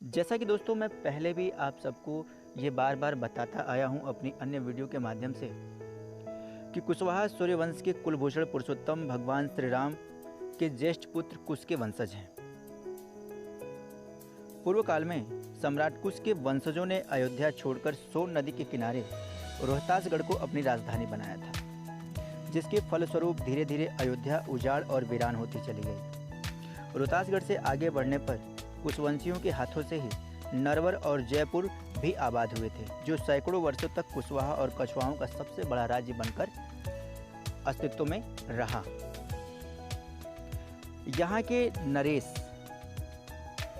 जैसा कि दोस्तों मैं पहले भी आप सबको ये बार बार बताता आया हूँ अपनी अन्य वीडियो के माध्यम से कि कुशवाहा सूर्यवंश के कुलभूषण पुरुषोत्तम भगवान श्री राम के ज्येष्ठ पुत्र कुश के वंशज हैं। पूर्व काल में सम्राट कुश के वंशजों ने अयोध्या छोड़कर सोन नदी के किनारे रोहतासगढ़ को अपनी राजधानी बनाया था, जिसके फलस्वरूप धीरे धीरे अयोध्या उजाड़ और वीरान होती चली गई। रोहतासगढ़ से आगे बढ़ने पर कुशवंशियों के हाथों से ही नरवर और जयपुर भी आबाद हुए थे, जो सैकड़ों वर्षों तक कुशवाहा और कछवाहों का सबसे बड़ा राज्य बनकर अस्तित्व में रहा। यहाँ के नरेश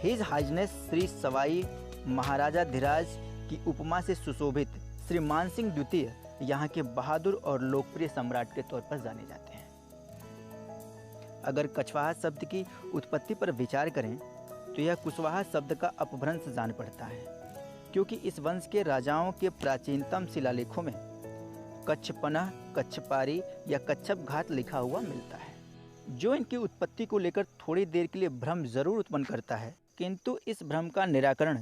हिज हाइजनेस श्री सवाई महाराजा धीराज की उपमा से सुशोभित श्री मानसिंह द्वितीय यहाँ के बहादुर और लोकप्रिय सम्राट के तौर पर जाने जाते हैं। अगर कछवाहा शब्द की उत्पत्ति पर विचार करें तो यह कुशवाहा शब्द का अपभ्रंश जान पड़ता है, क्योंकि इस वंश के राजाओं के प्राचीनतम शिलालेखों में कच्छपना, कच्छपारी या कच्छप घात लिखा हुआ मिलता है, जो इनकी उत्पत्ति को लेकर थोड़ी देर के लिए भ्रम जरूर उत्पन्न करता है, किंतु इस भ्रम का निराकरण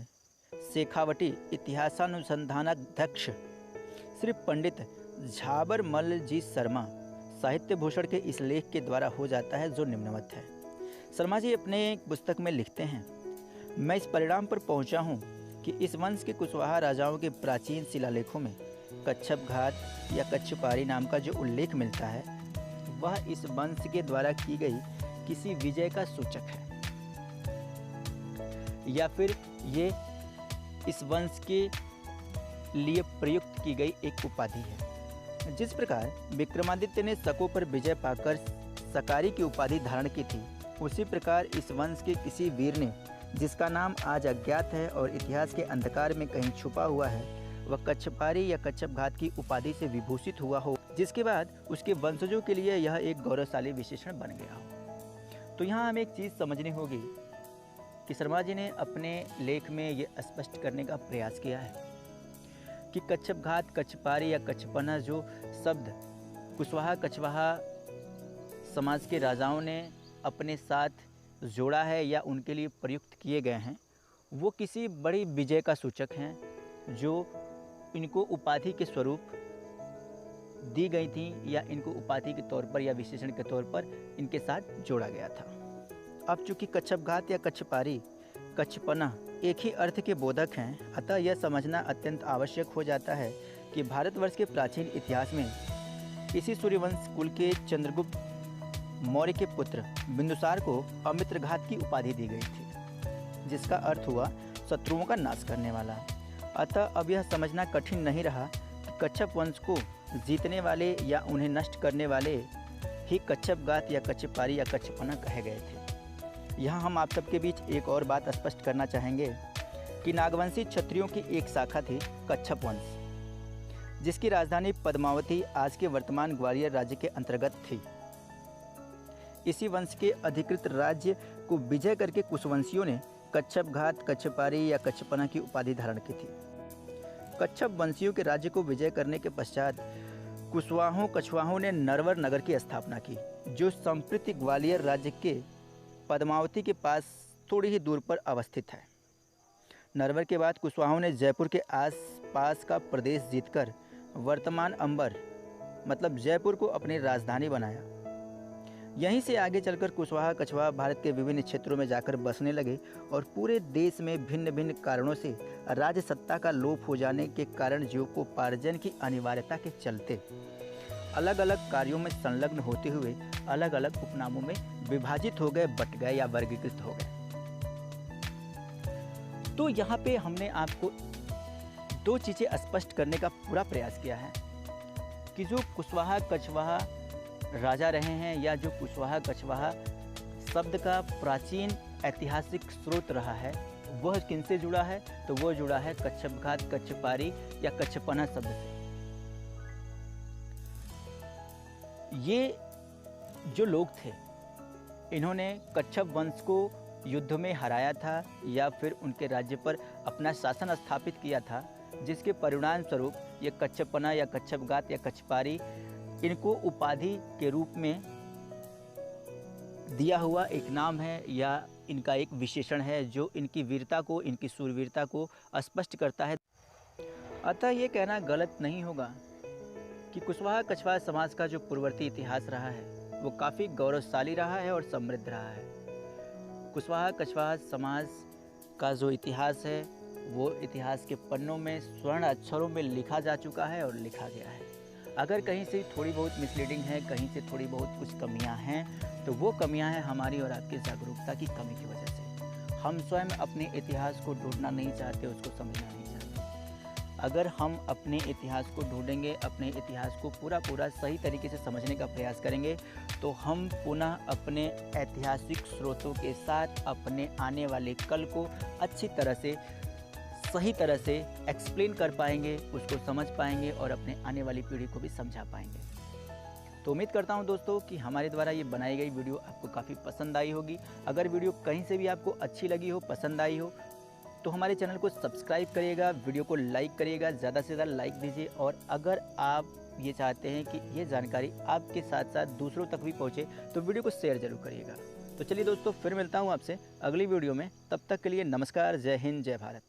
शेखावटी इतिहासानुसंधानाध्यक्ष श्री पंडित झाबरमल जी शर्मा साहित्य भूषण के इस लेख के द्वारा हो जाता है, जो निम्नवत है। शर्मा जी अपने एक पुस्तक में लिखते हैं, मैं इस परिणाम पर पहुंचा हूं कि इस वंश के कुशवाहा राजाओं के प्राचीन शिलालेखों में कच्छप घात या कच्छपारी नाम का जो उल्लेख मिलता है, वह इस वंश के द्वारा की गई किसी विजय का सूचक है, या फिर ये इस वंश के लिए प्रयुक्त की गई एक उपाधि है। जिस प्रकार विक्रमादित्य ने शकों पर विजय पाकर सकारी की उपाधि धारण की थी, उसी प्रकार इस वंश के किसी वीर ने, जिसका नाम आज अज्ञात है और इतिहास के अंधकार में कहीं छुपा हुआ है, वह कच्छपारी या कच्छप घात की उपाधि से विभूषित हुआ हो, जिसके बाद उसके वंशजों के लिए यह एक गौरवशाली विशेषण बन गया हो। तो यहाँ हमें एक चीज़ समझनी होगी कि शर्मा जी ने अपने लेख में ये स्पष्ट करने का प्रयास किया है कि कच्छप घात, कच्छपारी या कच्छपना जो शब्द कुशवाहा कछवाहा समाज के राजाओं ने अपने साथ जोड़ा है या उनके लिए प्रयुक्त किए गए हैं, वो किसी बड़ी विजय का सूचक हैं, जो इनको उपाधि के स्वरूप दी गई थी या इनको उपाधि के तौर पर या विशेषण के तौर पर इनके साथ जोड़ा गया था। अब चूंकि कच्छप घात या कच्छपारी, कच्छपना एक ही अर्थ के बोधक हैं, अतः यह समझना अत्यंत आवश्यक हो जाता है कि भारतवर्ष के प्राचीन इतिहास में इसी सूर्यवंश कुल के चंद्रगुप्त मौर्य के पुत्र बिंदुसार को अमित्र घात की उपाधि दी गई थी, जिसका अर्थ हुआ शत्रुओं का नाश करने वाला। अतः अब यह समझना कठिन नहीं रहा कि कच्छप वंश को जीतने वाले या उन्हें नष्ट करने वाले ही कच्छप घात या कच्छपारी या कच्छपना कहे गए थे। यहाँ हम आप सबके बीच एक और बात स्पष्ट करना चाहेंगे कि नागवंशी क्षत्रियों की एक शाखा थी कच्छप वंश, जिसकी राजधानी पद्मावती आज के वर्तमान ग्वालियर राज्य के अंतर्गत थी। इसी वंश के अधिकृत राज्य को विजय करके कुशवंशियों ने कच्छप घात, कच्छपारी या कच्छपना की उपाधि धारण की थी। कच्छप वंशियों के राज्य को विजय करने के पश्चात कछवाहों ने नरवर नगर की स्थापना की, जो संप्रति ग्वालियर राज्य के पद्मावती के पास थोड़ी ही दूर पर अवस्थित है। नरवर के बाद कुशवाहों ने जयपुर के आसपास का प्रदेश जीतकर वर्तमान अंबर मतलब जयपुर को अपनी राजधानी बनाया। यहीं से आगे चलकर कुशवाहा कछवाहा भारत के विभिन्न क्षेत्रों में जाकर बसने लगे और पूरे देश में भिन्न भिन्न कारणों से राज्य सत्ता का लोप हो जाने के कारण जीवकोपार्जन की अनिवार्यता के चलते अलग अलग कार्यों में संलग्न होते हुए अलग अलग उपनामों में विभाजित हो गए, बट गए या वर्गीकृत हो गए। तो यहाँ पे हमने आपको दो चीज़ें स्पष्ट करने का पूरा प्रयास किया है कि जो कुशवाहा कछवाहा राजा रहे हैं या जो कुशवाहा कछवाहा शब्द का प्राचीन ऐतिहासिक स्रोत रहा है, वह किनसे जुड़ा है, तो वह जुड़ा है कच्छप घात, कच्छपारी या कच्छपना शब्द से। ये जो लोग थे, इन्होंने कच्छप वंश को युद्ध में हराया था या फिर उनके राज्य पर अपना शासन स्थापित किया था, जिसके परिणाम स्वरूप ये कच्छपना या कच्छप घात या कच्छपारी इनको उपाधि के रूप में दिया हुआ एक नाम है या इनका एक विशेषण है जो इनकी वीरता को, इनकी शूरवीरता को स्पष्ट करता है। अतः ये कहना गलत नहीं होगा कि कुशवाहा कछवाहा समाज का जो पूर्ववर्ती इतिहास रहा है वो काफ़ी गौरवशाली रहा है और समृद्ध रहा है। कुशवाहा कछवाहा समाज का जो इतिहास है वो इतिहास के पन्नों में स्वर्ण अक्षरों में लिखा जा चुका है और लिखा गया है। अगर कहीं से थोड़ी बहुत मिसलीडिंग है, कहीं से थोड़ी बहुत कुछ कमियां हैं, तो वो कमियां हैं हमारी और आपकी जागरूकता की कमी की वजह से। हम स्वयं अपने इतिहास को ढूंढना नहीं चाहते, उसको समझना नहीं चाहते। अगर हम अपने इतिहास को ढूंढेंगे, अपने इतिहास को पूरा सही तरीके से समझने का प्रयास करेंगे, तो हम पुनः अपने ऐतिहासिक स्रोतों के साथ अपने आने वाले कल को अच्छी तरह से, सही तरह से एक्सप्लेन कर पाएंगे, उसको समझ पाएंगे और अपने आने वाली पीढ़ी को भी समझा पाएंगे। तो उम्मीद करता हूं दोस्तों कि हमारे द्वारा ये बनाई गई वीडियो आपको काफ़ी पसंद आई होगी। अगर वीडियो कहीं से भी आपको अच्छी लगी हो, पसंद आई हो, तो हमारे चैनल को सब्सक्राइब करिएगा, वीडियो को लाइक करिएगा, ज़्यादा से ज़्यादा लाइक दीजिए। और अगर आप ये चाहते हैं कि ये जानकारी आपके साथ साथ दूसरों तक भी पहुँचे, तो वीडियो को शेयर जरूर करिएगा। तो चलिए दोस्तों, फिर मिलता हूँ आपसे अगली वीडियो में। तब तक के लिए नमस्कार, जय हिंद, जय भारत।